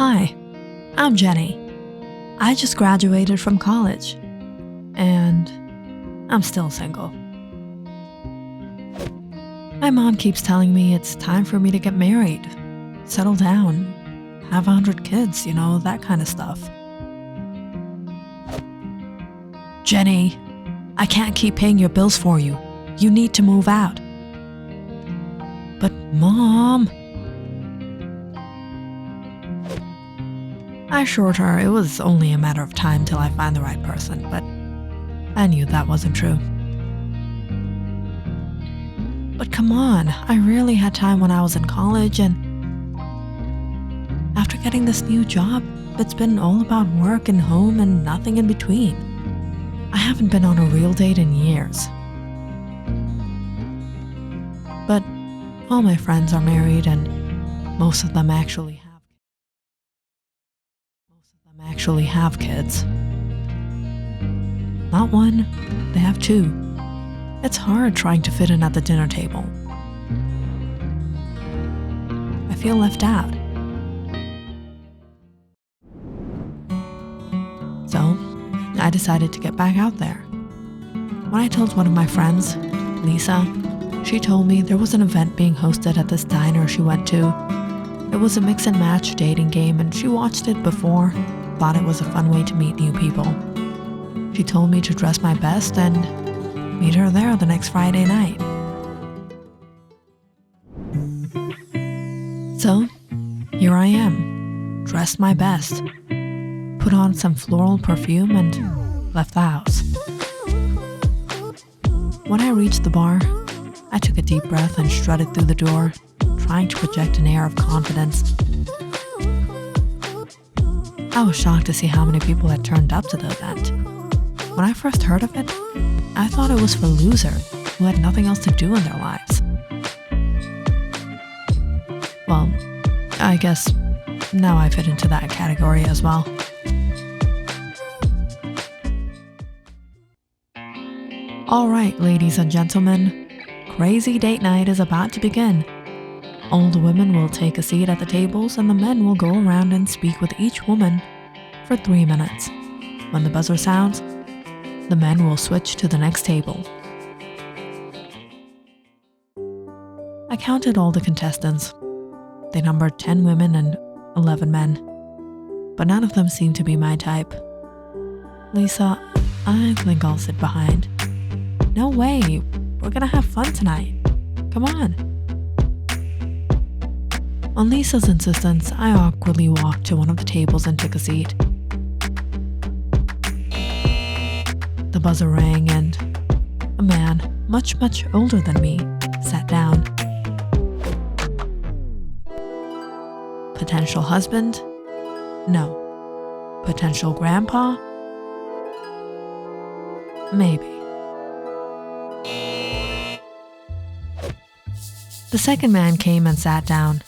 Hi, I'm Jenny. I just graduated from college, and I'm still single. My mom keeps telling me it's time for me to get married, settle down, have 100 kids, that kind of stuff. Jenny, I can't keep paying your bills for you. You need to move out. But Mom... I assured her it was only a matter of time till I find the right person, but I knew that wasn't true. But come on, I rarely had time when I was in college, and after getting this new job, it's been all about work and home and nothing in between. I haven't been on a real date in years. But all my friends are married, and most of them actually have kids. Not one, they have two. It's hard trying to fit in at the dinner table. I feel left out. So, I decided to get back out there. When I told one of my friends, Lisa, she told me there was an event being hosted at this diner she went to. It was a mix and match dating game, and she watched it before, thought it was a fun way to meet new people. She told me to dress my best and meet her there the next Friday night. So, here I am, dressed my best, put on some floral perfume and left the house. When I reached the bar, I took a deep breath and strutted through the door, trying to project an air of confidence. I was shocked to see how many people had turned up to the event. When I first heard of it, I thought it was for losers who had nothing else to do in their lives. Well, I guess now I fit into that category as well. Alright, ladies and gentlemen, Crazy Date Night is about to begin. All the women will take a seat at the tables, and the men will go around and speak with each woman for 3 minutes. When the buzzer sounds, the men will switch to the next table. I counted all the contestants. They numbered 10 women and 11 men, but none of them seemed to be my type. Lisa, I think I'll sit behind. No way, we're gonna have fun tonight. Come on. On Lisa's insistence, I awkwardly walked to one of the tables and took a seat. The buzzer rang and a man, much older than me, sat down. Potential husband? No. Potential grandpa? Maybe. The second man came and sat down.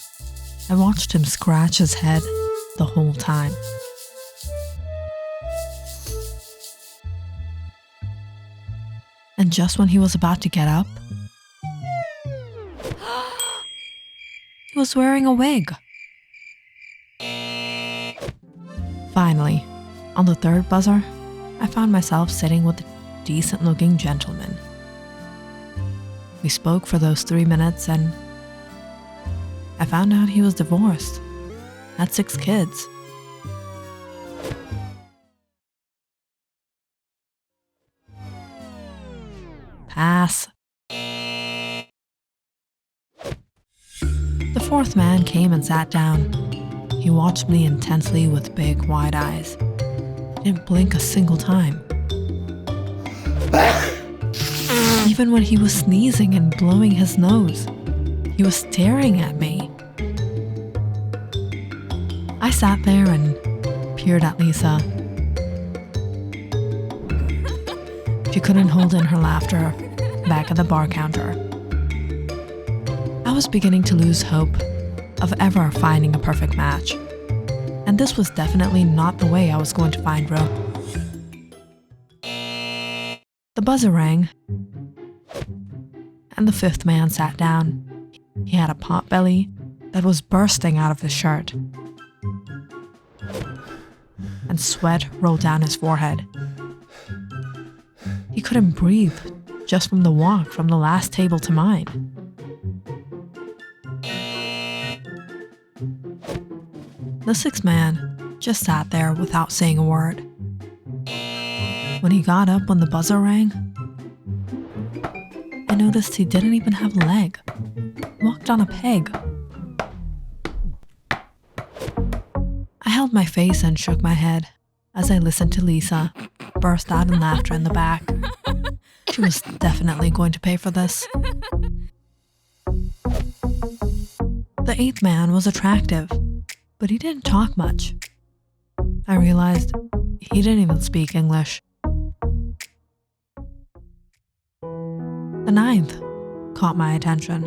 I watched him scratch his head the whole time. And just when he was about to get up, he was wearing a wig. Finally, on the third buzzer, I found myself sitting with a decent-looking gentleman. We spoke for those 3 minutes, and I found out he was divorced, had 6 kids. Pass. The fourth man came and sat down. He watched me intensely with big, wide eyes. Didn't blink a single time. Even when he was sneezing and blowing his nose, he was staring at me. I sat there and peered at Lisa. She couldn't hold in her laughter back at the bar counter. I was beginning to lose hope of ever finding a perfect match, and this was definitely not the way I was going to find Rome. The buzzer rang, and the fifth man sat down. He had a pot belly that was bursting out of his shirt. and sweat rolled down his forehead. He couldn't breathe just from the walk from the last table to mine. The sixth man just sat there without saying a word. When he got up when the buzzer rang, I noticed he didn't even have a leg. He walked on a peg. I held my face and shook my head as I listened to Lisa burst out in laughter in the back. She was definitely going to pay for this. The eighth man was attractive, but he didn't talk much. I realized he didn't even speak English. The ninth caught my attention.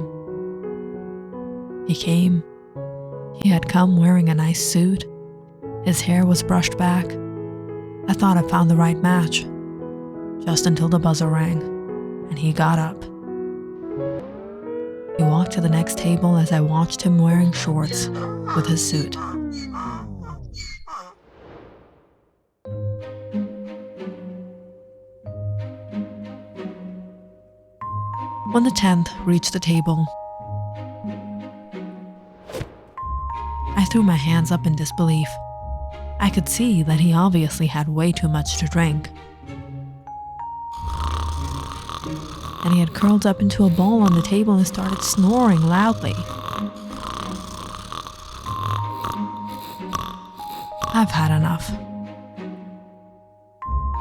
He had come wearing a nice suit. His hair was brushed back. I thought I found the right match, just until the buzzer rang, and he got up. He walked to the next table as I watched him wearing shorts with his suit. When the 10th reached the table, I threw my hands up in disbelief. I could see that he obviously had way too much to drink. And he had curled up into a ball on the table and started snoring loudly. I've had enough.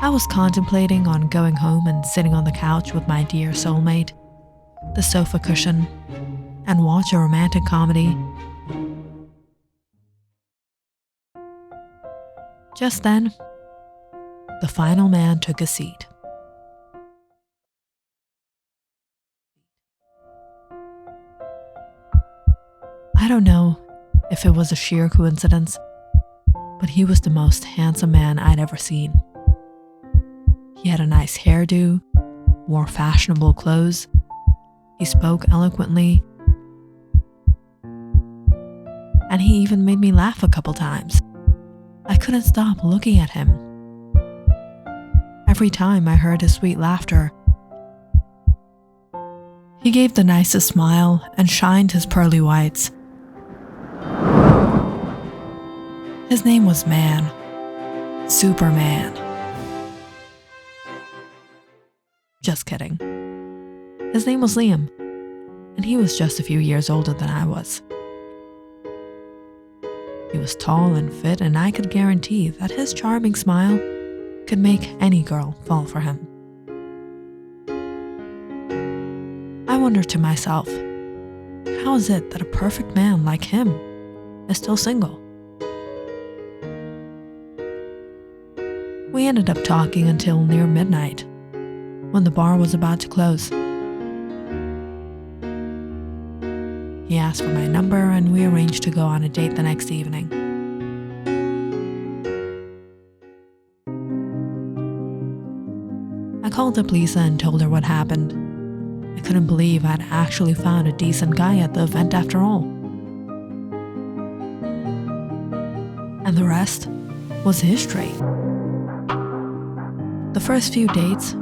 I was contemplating on going home and sitting on the couch with my dear soulmate, the sofa cushion, and watch a romantic comedy. Just then, the final man took a seat. I don't know if it was a sheer coincidence, but he was the most handsome man I'd ever seen. He had a nice hairdo, wore fashionable clothes, he spoke eloquently, and he even made me laugh a couple times. I couldn't stop looking at him. Every time I heard his sweet laughter, he gave the nicest smile and shined his pearly whites. His name was Man. Superman. Just kidding. His name was Liam, and he was just a few years older than I was. He was tall and fit, and I could guarantee that his charming smile could make any girl fall for him. I wondered to myself, how is it that a perfect man like him is still single? We ended up talking until near midnight, when the bar was about to close. He asked for my number and we arranged to go on a date the next evening. I called up Lisa and told her what happened. I couldn't believe I'd actually found a decent guy at the event after all. And the rest was history. The first few dates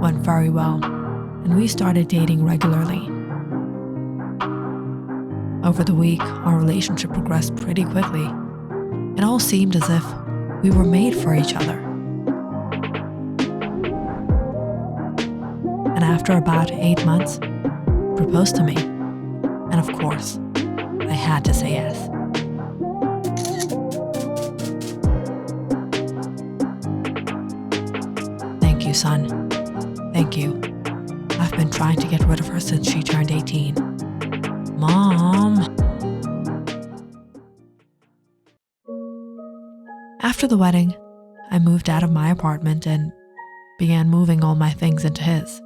went very well, and we started dating regularly. Over the week, our relationship progressed pretty quickly. It all seemed as if we were made for each other. And after about 8 months, he proposed to me. And of course, I had to say yes. Thank you, son. Thank you. I've been trying to get rid of her since she turned 18. Mom. After the wedding, I moved out of my apartment and began moving all my things into his.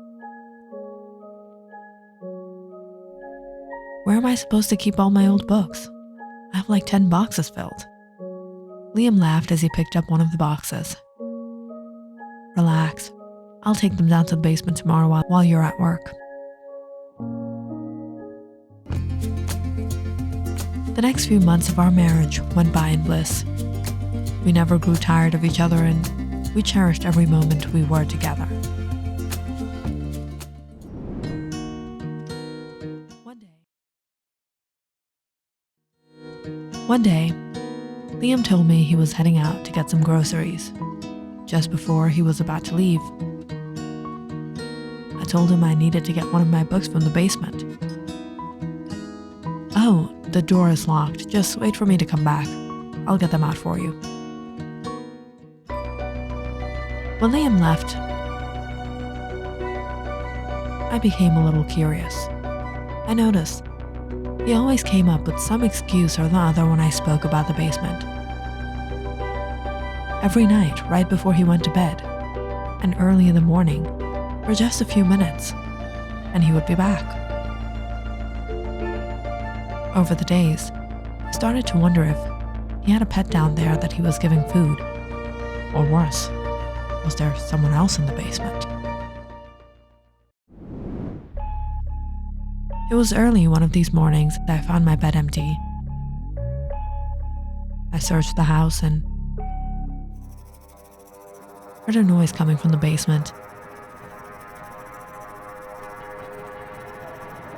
Where am I supposed to keep all my old books? I have like 10 boxes filled. Liam laughed as he picked up one of the boxes. Relax. I'll take them down to the basement tomorrow while you're at work. The next few months of our marriage went by in bliss. We never grew tired of each other, and we cherished every moment we were together. One day, Liam told me he was heading out to get some groceries, just before he was about to leave. I told him I needed to get one of my books from the basement. "Oh, the door is locked. Just wait for me to come back. I'll get them out for you." When Liam left, I became a little curious. I noticed he always came up with some excuse or the other when I spoke about the basement. Every night, right before he went to bed, and early in the morning, for just a few minutes, and he would be back. Over the days, I started to wonder if he had a pet down there that he was giving food, or worse, was there someone else in the basement? It was early one of these mornings that I found my bed empty. I searched the house and heard a noise coming from the basement.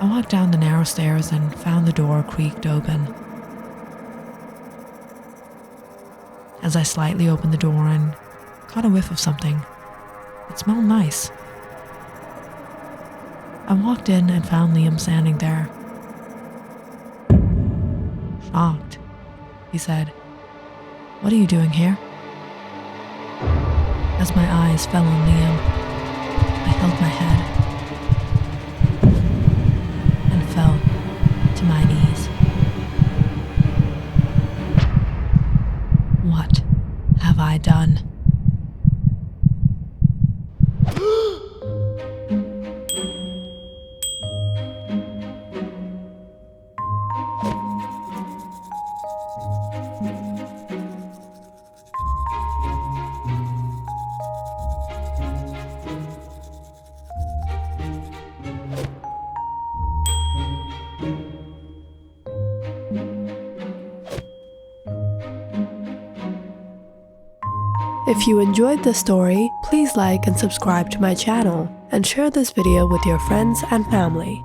I walked down the narrow stairs and found the door creaked open. As I slightly opened the door and caught a whiff of something, it smelled nice. I walked in and found Liam standing there. "Shocked," he said. "What are you doing here?" As my eyes fell on Liam, I held my head and fell to my knees. What have I done? If you enjoyed this story, please like and subscribe to my channel and share this video with your friends and family.